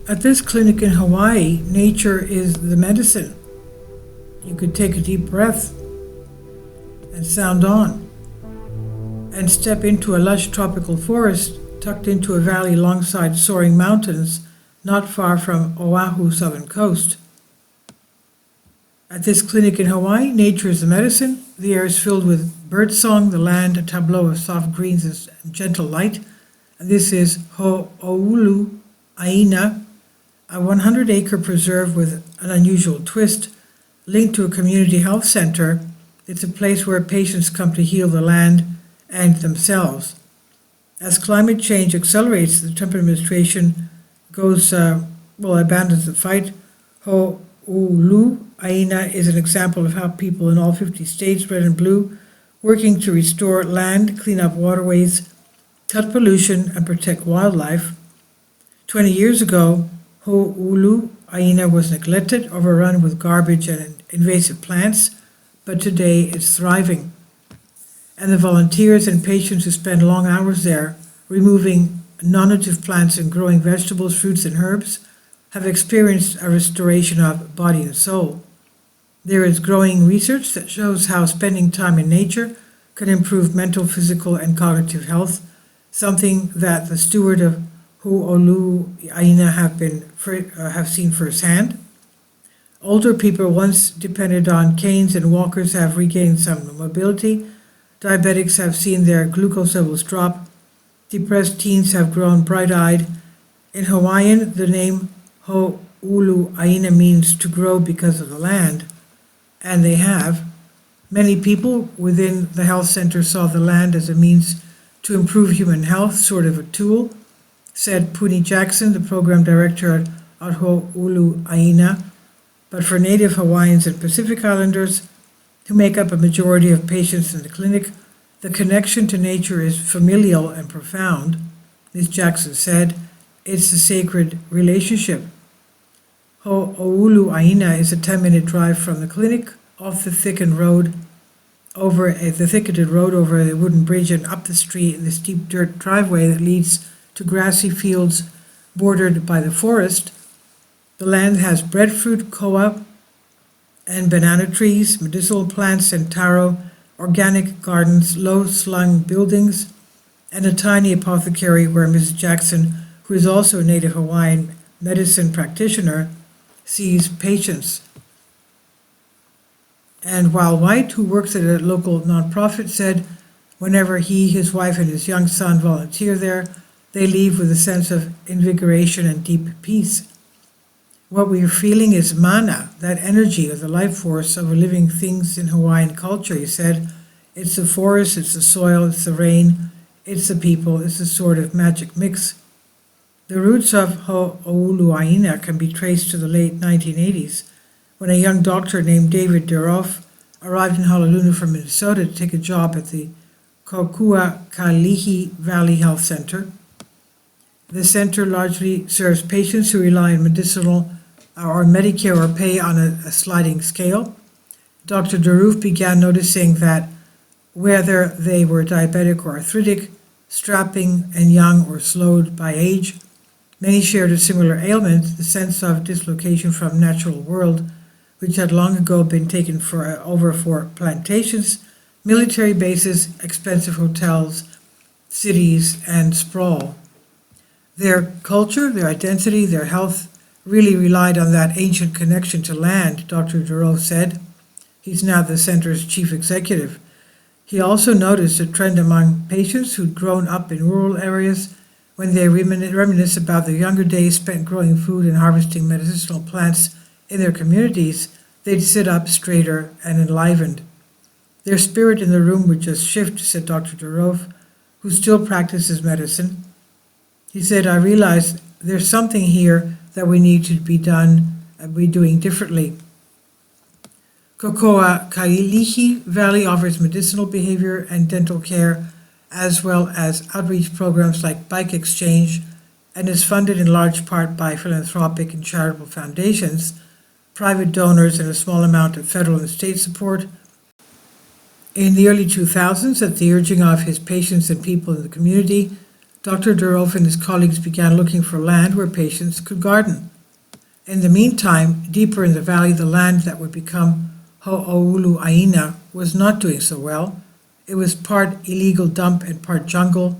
At this clinic in Hawaii, nature is the medicine. You could take a deep breath and sound on and step into a lush tropical forest tucked into a valley alongside soaring mountains not far from Oahu's southern coast. At this clinic in Hawaii, nature is the medicine. The air is filled with birdsong, the land a tableau of soft greens and gentle light. And this is Ho'oulu Aina, a 100-acre preserve with an unusual twist, linked to a community health center. It's a place where patients come to heal the land and themselves. As climate change accelerates, the Trump administration abandons the fight. Ho'oulu Aina is an example of how people in all 50 states, red and blue, working to restore land, clean up waterways, cut pollution, and protect wildlife. 20 years ago, Ho'oulu Aina was neglected, overrun with garbage and invasive plants, but today it's thriving. And the volunteers and patients who spend long hours there, removing non-native plants and growing vegetables, fruits, and herbs, have experienced a restoration of body and soul. There is growing research that shows how spending time in nature can improve mental, physical, and cognitive health, something that the steward of Ho'oulu Aina have seen firsthand. Older people once depended on canes and walkers have regained some mobility. Diabetics have seen their glucose levels drop. Depressed teens have grown bright-eyed. In Hawaiian, the name Ho'oulu Aina means to grow because of the land, and they have. Many people within the health center saw the land as a means to improve human health, sort of a tool, said Puni Jackson, the program director at Ho'oulu Aina. But for Native Hawaiians and Pacific Islanders, who make up a majority of patients in the clinic, the connection to nature is familial and profound. Ms. Jackson said, it's a sacred relationship. Ho'oulu Aina is a 10-minute drive from the clinic, off the thickened road, over the wooden bridge and up the street in the steep dirt driveway that leads to grassy fields bordered by the forest. The land has breadfruit, koa, and banana trees, medicinal plants and taro, organic gardens, low-slung buildings, and a tiny apothecary where Mrs. Jackson, who is also a Native Hawaiian medicine practitioner, sees patients. And while White, who works at a local nonprofit, said whenever he, his wife, and his young son volunteer there, they leave with a sense of invigoration and deep peace. What we are feeling is mana, that energy or the life force of living things in Hawaiian culture, he said. It's the forest, it's the soil, it's the rain, it's the people, it's a sort of magic mix. The roots of Ho'oulu Aina can be traced to the late 1980s, when a young doctor named David Deroff arrived in Honolulu from Minnesota to take a job at the Kalihi Valley Health Center. The center largely serves patients who rely on medicinal or Medicare or pay on a sliding scale. Dr. Deroof began noticing that whether they were diabetic or arthritic, strapping and young or slowed by age, many shared a similar ailment, the sense of dislocation from natural world, which had long ago been taken over for plantations, military bases, expensive hotels, cities, and sprawl. Their culture, their identity, their health really relied on that ancient connection to land, Dr. Deroof said. He's now the center's chief executive. He also noticed a trend among patients who'd grown up in rural areas. When they reminisce about their younger days spent growing food and harvesting medicinal plants in their communities, they'd sit up straighter and enlivened. Their spirit in the room would just shift, said Dr. Deroof, who still practices medicine. He said, I realized there's something here that we need to be doing differently. Kokoa Kailihi Valley offers medicinal behavior and dental care, as well as outreach programs like Bike Exchange, and is funded in large part by philanthropic and charitable foundations, private donors, and a small amount of federal and state support. In the early 2000s, at the urging of his patients and people in the community, Dr. Durof and his colleagues began looking for land where patients could garden. In the meantime, deeper in the valley, the land that would become Ho'olu'aina was not doing so well. It was part illegal dump and part jungle,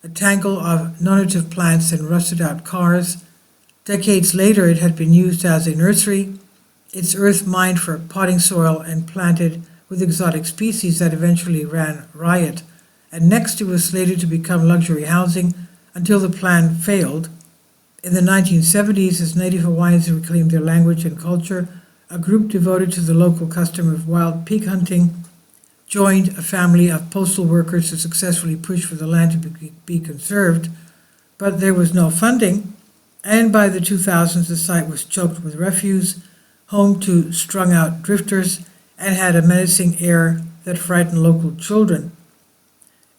a tangle of non-native plants and rusted-out cars. Decades later, it had been used as a nursery, its earth mined for potting soil and planted with exotic species that eventually ran riot. And next, it was slated to become luxury housing until the plan failed. In the 1970s, as Native Hawaiians reclaimed their language and culture, a group devoted to the local custom of wild pig hunting joined a family of postal workers to successfully push for the land to be conserved, but there was no funding, and by the 2000s the site was choked with refuse, home to strung-out drifters, and had a menacing air that frightened local children.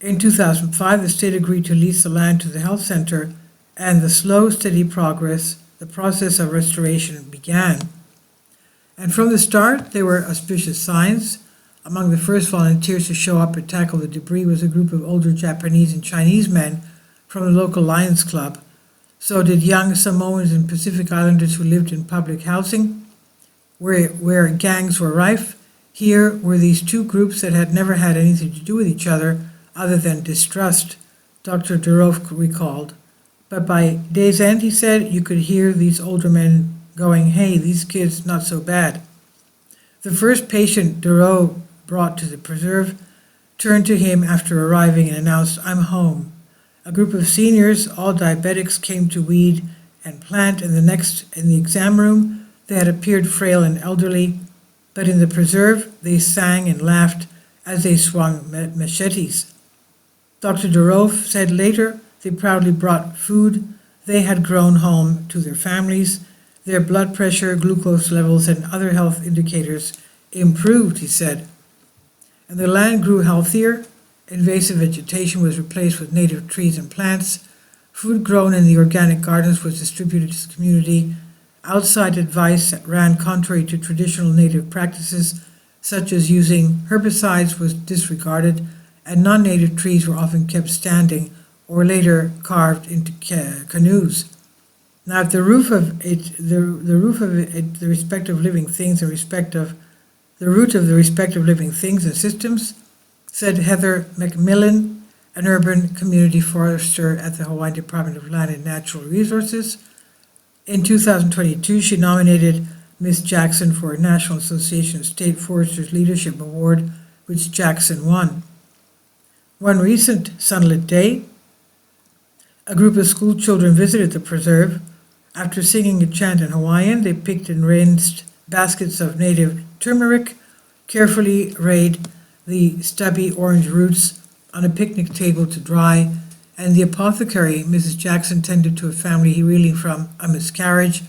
In 2005, the state agreed to lease the land to the health center, and the slow, steady progress, the process of restoration began. And from the start, there were auspicious signs. Among the first volunteers to show up and tackle the debris was a group of older Japanese and Chinese men from the local Lions Club. So did young Samoans and Pacific Islanders who lived in public housing, where gangs were rife. Here were these two groups that had never had anything to do with each other than distrust, Dr. Durof recalled. But by day's end, he said, you could hear these older men going, hey, these kids, not so bad. The first patient Durof brought to the preserve turned to him after arriving and announced, I'm home. A group of seniors, all diabetics, came to weed and plant, and in the exam room, they had appeared frail and elderly, but in the preserve, they sang and laughed as they swung machetes. Dr. Durof said later they proudly brought food they had grown home to their families. Their blood pressure, glucose levels, and other health indicators improved, he said. And the land grew healthier. Invasive vegetation was replaced with native trees and plants. Food grown in the organic gardens was distributed to the community. Outside advice that ran contrary to traditional native practices, such as using herbicides, was disregarded, and non-native trees were often kept standing or later carved into canoes. Now, if the root of the respective living things and the root of the respective living things and systems, said Heather McMillan, an urban community forester at the Hawaiian Department of Land and Natural Resources. In 2022, she nominated Ms. Jackson for a National Association of State Foresters Leadership Award, which Jackson won. One recent sunlit day, a group of school children visited the preserve. After singing a chant in Hawaiian, they picked and rinsed baskets of native turmeric, carefully laid the stubby orange roots on a picnic table to dry, and the apothecary, Mrs. Jackson, tended to a family reeling from a miscarriage.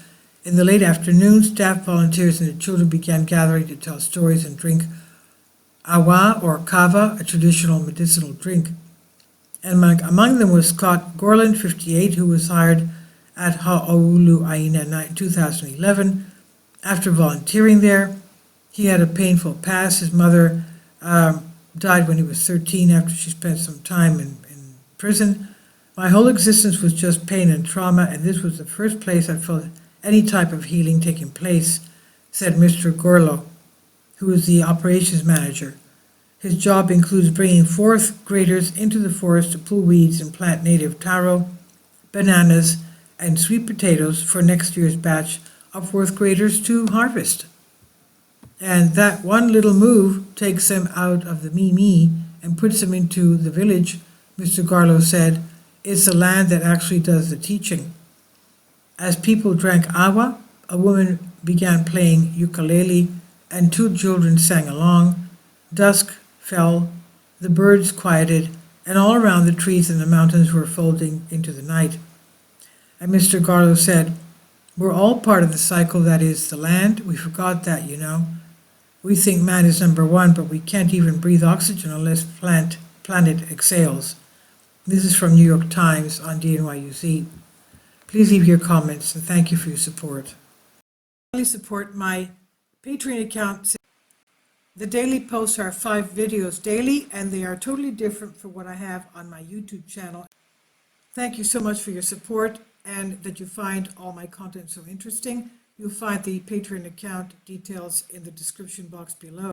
In the late afternoon, staff, volunteers, and the children began gathering to tell stories and drink awa or kava, a traditional medicinal drink. And among them was Scott Gorland, 58, who was hired at Ho'olu'aina in 2011. After volunteering there, he had a painful past. His mother died when he was 13 after she spent some time in prison. My whole existence was just pain and trauma, and this was the first place I felt any type of healing taking place, said Mr. Gorlo, who is the operations manager. His job includes bringing fourth graders into the forest to pull weeds and plant native taro, bananas, and sweet potatoes for next year's batch of fourth graders to harvest. And that one little move takes them out of the me and puts them into the village, Mr. Garlow said. It's the land that actually does the teaching. As people drank awa, a woman began playing ukulele, and two children sang along. Dusk fell, the birds quieted, and all around the trees in the mountains were folding into the night. And Mr. Garlow said, we're all part of the cycle that is the land. We forgot that, you know. We think man is number one, but we can't even breathe oxygen unless planet exhales. This is from New York Times on DNYUZ. Please leave your comments, and thank you for your support. Please support my Patreon account. The daily posts are 5 videos daily, and they are totally different from what I have on my YouTube channel. thank you so much for your support and that you find all my content so interesting. You'll find the Patreon account details in the description box below.